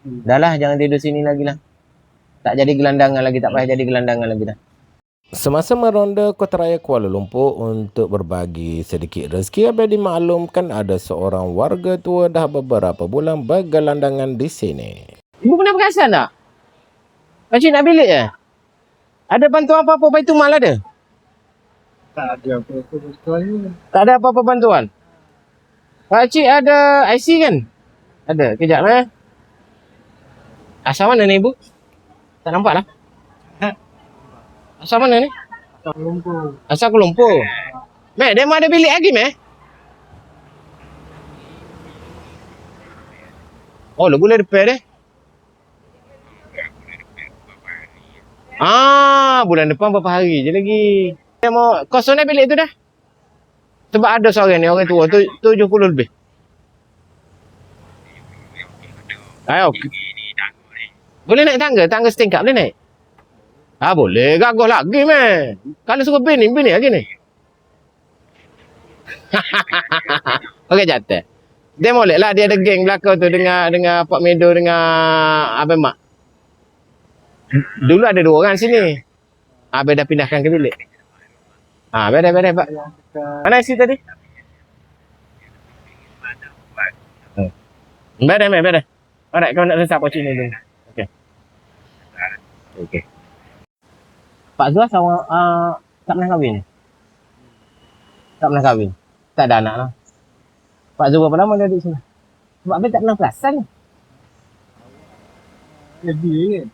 Dah lah, jangan tidur sini lagi lah. Tak jadi gelandangan lagi, tak payah jadi gelandangan lagi dah. Semasa meronda Kotaraya Kuala Lumpur untuk berbagi sedikit rezeki, Abang dimaklumkan ada seorang warga tua dah beberapa bulan bergelandangan di sini. Ibu pernah perasan tak? Pakcik nak bilik je? Ada bantuan apa-apa Baitul Mal ada? Tak ada apa-apa bantuan. Tak ada apa-apa bantuan. Pakcik ada IC kan? Ada, kejap Asal mana ni ibu? Tak nampak lah. Asal mana ni? Tak lumpur. Asal Kuala Lumpur. Mek, dia ada bilik lagi, Mek? Oh, lu boleh repair dia. Bulan depan berapa hari je lagi. Dia mau kosongnya bilik tu dah. Sebab ada seorang ni, orang tua, 70 lebih. Ayo. Boleh naik tangga? Tangga setingkat boleh naik? Boleh. Gagah lagi, Mek. Kalau suruh bini lagi ni. Okey, jatuh. Dia molek lah, dia ada geng belakang tu dengan Pak Medo dengan Abang Mak. Dulu ada 2 orang sini. Abang dah pindahkan ke bilik. Beres Pak. Mana isi tadi? Beres. Alright, kau nak sesap pocik ni dulu. Okey. Pak Zul sama tak pernah kahwin? Tak pernah kahwin? Tak ada anak lah. Pak Zul berapa lama dia duduk sini? Sebab Abang tak pernah perasan. Jadi kan?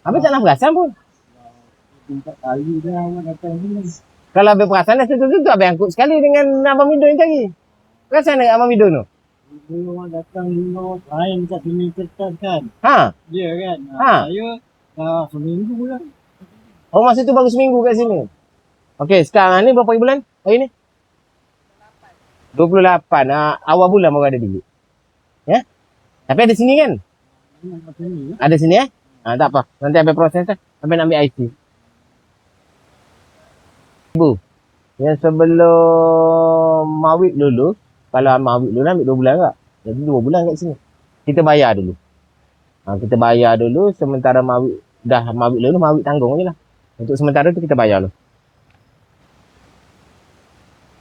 Abang tak pernah perasan pun. 4 kali dah awak datang sini. Kalau Abang perasan dah tentu Abang angkut sekali dengan Abang Mido yang tadi. Perasan tak Abang Mido tu? Dulu awak datang dulu lain kat sini kertas kan? Ya kan? Saya dah seminggu lah. Oh, masa tu baru seminggu kat sini. Okey, sekarang ni berapa bulan? Hari ni? 28. Awal bulan baru ada bilik. Ya? Tapi ada sini kan? Ada sini tak apa. Nanti Abang proses lah. Abang nak ambil IC. Ibu, yang sebelum Mawid dulu, kalau Mawid dulu ambil 2 bulan tak? Jadi 2 bulan kat sini. Kita bayar dulu. Kita bayar dulu, sementara Mawid dulu, Mawid tanggung je lah. Untuk sementara tu kita bayar dulu.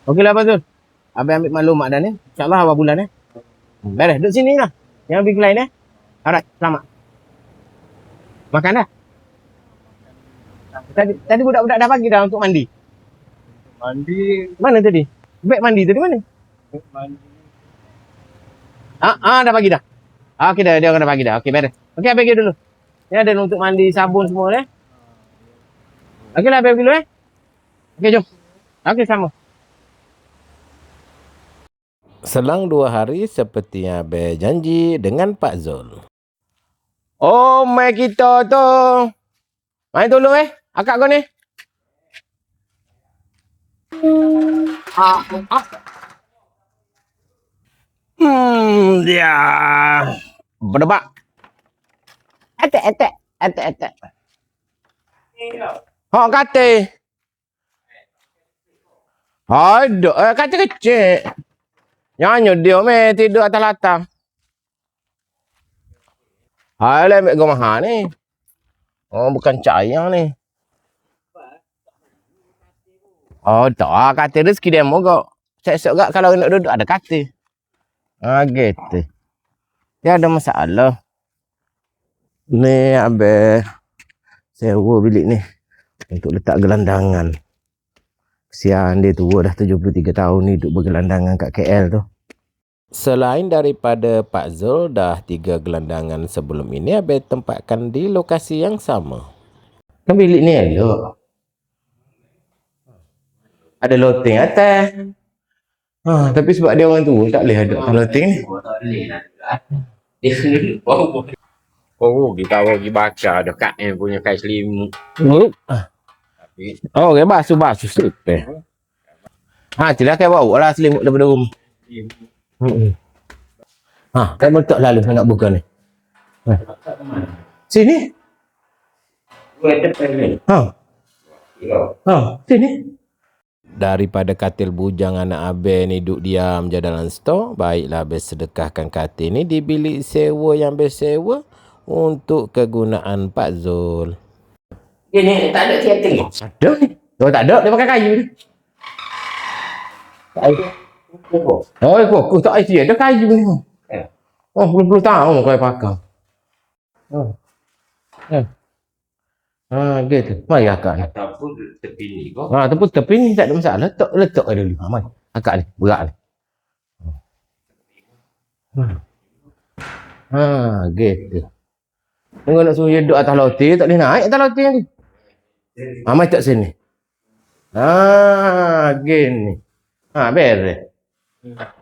Okeylah Abang Zul. Abang ambil maklumat dah ni. InsyaAllah awal bulan Beres, duduk sini lah. Jangan pergi ke lain Alright, selamat. Makan dah? Tadi budak-budak dah bagi dah untuk mandi. Mandi. Mana tadi? Beg mandi tadi mana? Mandi. Dah bagi dah. Okey dah, dia orang dah bagi dah. Okey, beres. Okey, Abang pergi dulu. Ni ada untuk mandi, sabun semua Okeylah, Abang pergi dulu Okey, jom. Okey, sama. Selang 2 hari seperti yang Abang janji dengan Pak Zul. Oh, mai kita tu. Mai tolong akak kau ni. Dia berdebak. Atek. Kata. Aduh, kata kecil. Nyanyi dia tidur atas latang. Alah, ambil mahal ni. Bukan cahaya ni. Tak. Kata rezeki dia mogok. Esok gak kalau nak duduk ada kata. Gitu. Dia ada masalah. Ni Abang sewa bilik ni untuk letak gelandangan. Kesian dia tua dah 73 tahun ni duduk bergelandangan kat KL tu. Selain daripada Pak Zul, dah 3 gelandangan sebelum ini Abang tempatkan di lokasi yang sama. Kan bilik ni elok. Ada loteng atas. Tapi sebab dia orang tua tak boleh ada loteng ni. Tak boleh lah. Kita pergi baca dekat yang punya kain selimut. Okay, basuh slipper. Tidak kayak bawa lah selimut daripada rumah. Kan betul lalu saya nak buka ni. Sini. Sini. Daripada katil bujang anak Abel ni duduk diam je dalam stor, baiklah Abel sedekahkan katil ni di bilik sewa yang Abel sewa untuk kegunaan Pak Zul. Ini tak ada tiap tengok. Ada ni. Oh, tak ada, dia pakai kayu ni. Kayu. Oh, aku tak ada, ada kayu ni. Oh, belum tahu kau pakai. Oh. Gitu. Mari akak ni. Ataupun tepi ni kau. Ataupun tepi ni tak ada masalah. Letak dulu. Mari. Akak ni, berat ni. Gitu. Tunggu nak suruh dia duduk atas loti, tak boleh naik atas loti ni. Mari tak sini. Gini. Beres. Tak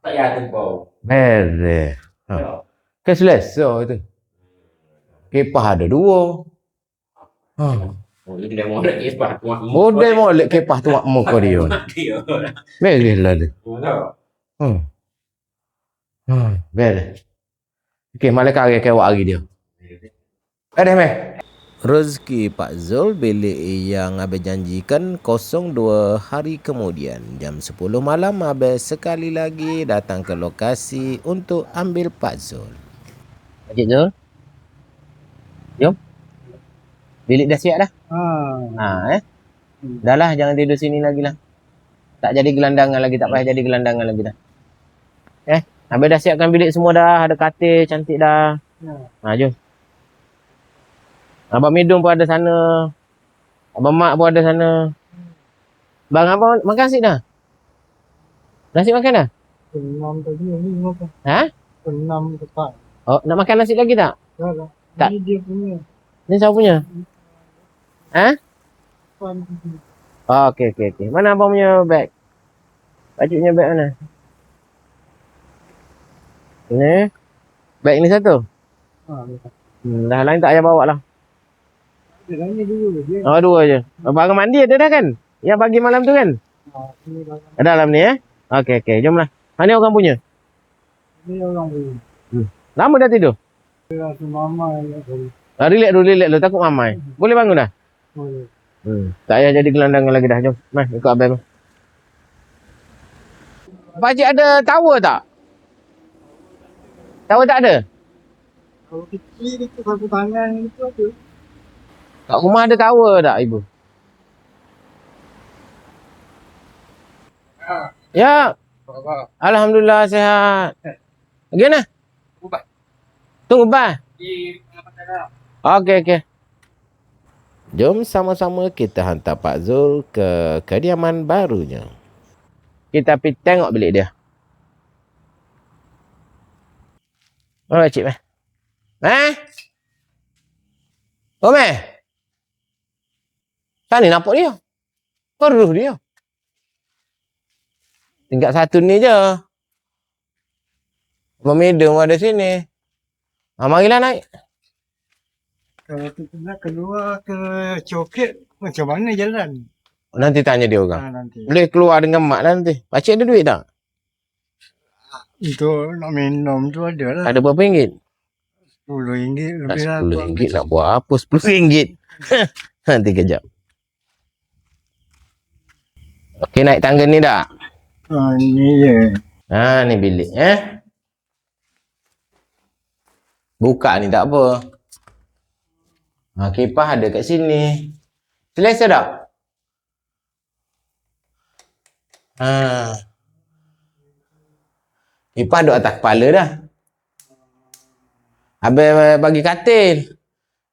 payah tebau. Beres. Kan selesa tu. Kipas ada 2. Oh, ini dia molek kipas tu. Model molek kipas tu muka dia. Beres lah dia. Beres. Okey, malam kari kewak hari dia. Meh. Rezeki Pak Zul bilik yang Abel janjikan 02 hari kemudian. Jam 10 malam Abel sekali lagi datang ke lokasi untuk ambil Pak Zul. Pakcik Zul. Jom. Bilik dah siap dah. Dah lah, jangan tidur sini lagi lah. Tak jadi gelandangan lagi, tak payah jadi gelandangan lagi dah. Abel dah siapkan bilik semua dah, ada katil cantik dah. Jom. Abang Midung pun ada sana. Abang Mak pun ada sana. Bang abang makan nasi dah? Nasi makan dah? 6 tadi ni makan. 6 tepat. Oh, nak makan nasi lagi tak? Tak. Ini dia punya. Ni siapa punya? Pan. Okey. Mana abang punya beg? Pakcik punya beg mana? Ni. Beg ni satu? Dah lain tak payah bawa lah. Dia lainnya dulu je. 2 je. Barang mandi ada dah kan? Yang pagi malam tu kan? Ini Dalam ni Okey. Jomlah. Mana orang punya? orang punya. Lama dah tidur? Rasa mama yang tadi. Relax dulu. Takut mamai. Boleh bangun dah? Boleh. Tak payah jadi gelandangan lagi dah. Jom. Mai, ikut Abang. Pakcik ada tower tak? Tower tak ada? Kalau kecil itu satu tangan itu ada. Kat rumah ada tower tak, ibu? Ya. Alhamdulillah sihat. Gimana? Tunggu bas. Okey. Jom sama-sama kita hantar Pak Zul ke kediaman barunya. Kita pergi tengok bilik dia. Mana cik meh? Meh? Sana nampak dia. Peruh dia. Tinggal satu ni je. Memedung ada sini. Marilah naik. Kalau kita nak keluar ke Coket, macam mana jalan? Nanti tanya dia orang. Nanti. Boleh keluar dengan mak lah nanti. Pakcik ada duit tak? Untuk nak minum tu ada lah. Ada berapa ringgit? RM10 lebih lah. RM10 nak buat apa? RM10. Nanti kejap. Okey, naik tangga ni tak? Ni je. Ni bilik. Buka ni tak apa. Kipas ada kat sini. Selesa tak? Kipas duduk atas kepala dah. Abang bagi katil.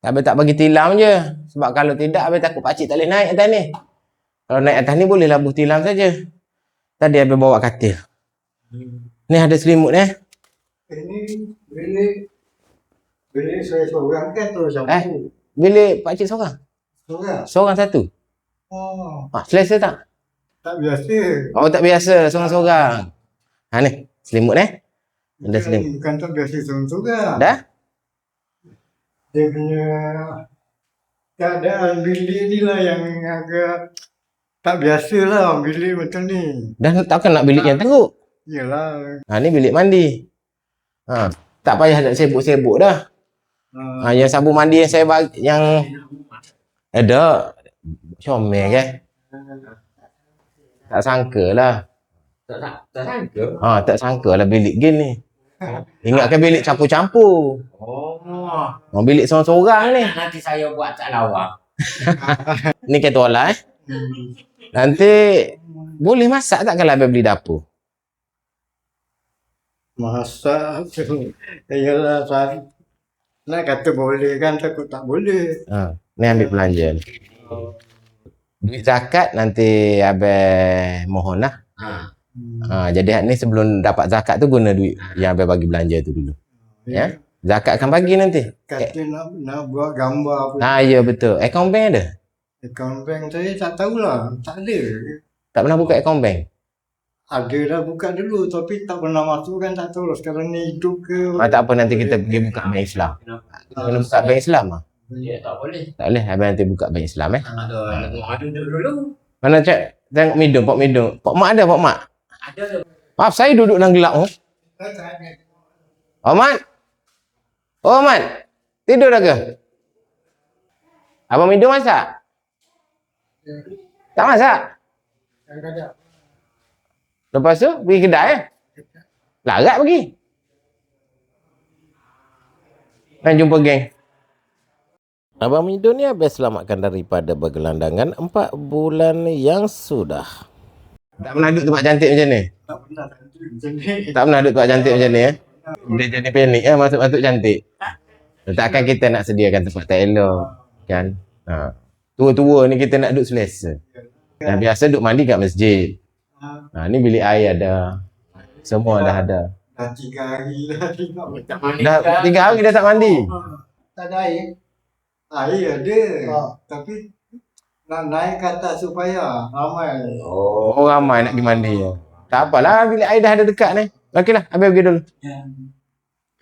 Abang tak bagi tilam je. Sebab kalau tidak, abang takut pakcik tak boleh naik atas ni. Kalau naik atas ni, boleh labuh tilam saja. Tadi abang bawa katil. Ni ada selimut ni. Ini bilik saya seorang kan tu sama. Bilik pakcik seorang? Seorang satu? Selesa tak? Tak biasa. Tak biasa, seorang-seorang. Ni, selimut ni. Ada selimut. Bukan tak biasa seorang-seorang. Dah? Dia punya keadaan bilik ni lah yang agak tak biasa lah bilik macam ni. Dah takkan nak bilik yang teruk? Yelah. Ni bilik mandi. Tak payah nak sibuk-sibuk dah. Yang sabun mandi yang saya bagi, yang ada Comel ke? Tak sangka lah. Tak sangka. Tak sangka lah bilik game ni. Ingatkan bilik campur-campur. Bilik seorang-seorang ni. Nanti saya buat tak lawak. Ni kata olah Nanti boleh masak tak kalau abang beli dapur? Masak tu. Yalah, saya nak kata boleh kan, takut tak boleh. Ni ambil belanja. Duit zakat nanti abang mohon lah. Jadi hak ni sebelum dapat zakat tu guna duit yang abang bagi belanja tu dulu. Ya. Zakat akan bagi nanti. Kata nak buat gambar apa. Ya betul. Akaun bank ada? Akaun bank saya tak tahulah. Tak ada. Tak pernah buka akaun bank? Ada dah buka dulu tapi tak pernah masuk kan, tak tahu lah sekarang ni hidup ke. Tak apa, nanti kita pergi buka bank Islam. Kena buka bank Islam ah? Tak boleh. Tak boleh. Abang nanti buka bank Islam Ada dulu. Mana cek? Tengok midung, Pak Midung. Pak Mak ada, Pak Mak? Ada. Maaf, saya duduk dalam gelap. Mat? Mat? Tidur dah ke? Abang Midung masak? Tak masak? Lepas tu, pergi kedai Larat pergi. Dan jumpa geng. Abang Midun ni habis selamatkan daripada bergelandangan 4 bulan yang sudah. Tak pernah duduk tempat cantik macam ni? Tak pernah macam ni. Tak pernah duduk tempat cantik macam ni Dia jadi panik masuk-masuk cantik. Takkan kita nak sediakan tempat tak elok kan? Tua-tua ni kita nak duduk selesa. Yang biasa duduk mandi kat masjid. Ni bilik air ada. Semua dah ada. Dah 3 hari dah tengok macam mana. Dah 3 hari dah tak mandi. Tak ada air. Air ada. Tapi nak naik ke atas supaya ramai. Ramai nak pergi mandi. Tak apalah, bilik air dah ada dekat ni. Okeylah, habis pergi dulu.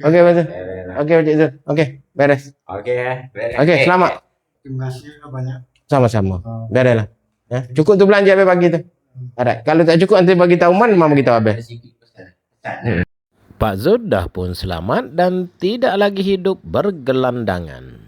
Okey, betul. Okey, Pakcik Zul. Okey, beres. Okey, selamat. Terima kasih banyak. Sama-sama. Beres lah. Cukup tu belanja habis pagi tu. Alright. Kalau tak cukup nanti bagi tahu Man, memang beritahu habis. Pak Zul dah pun selamat dan tidak lagi hidup bergelandangan.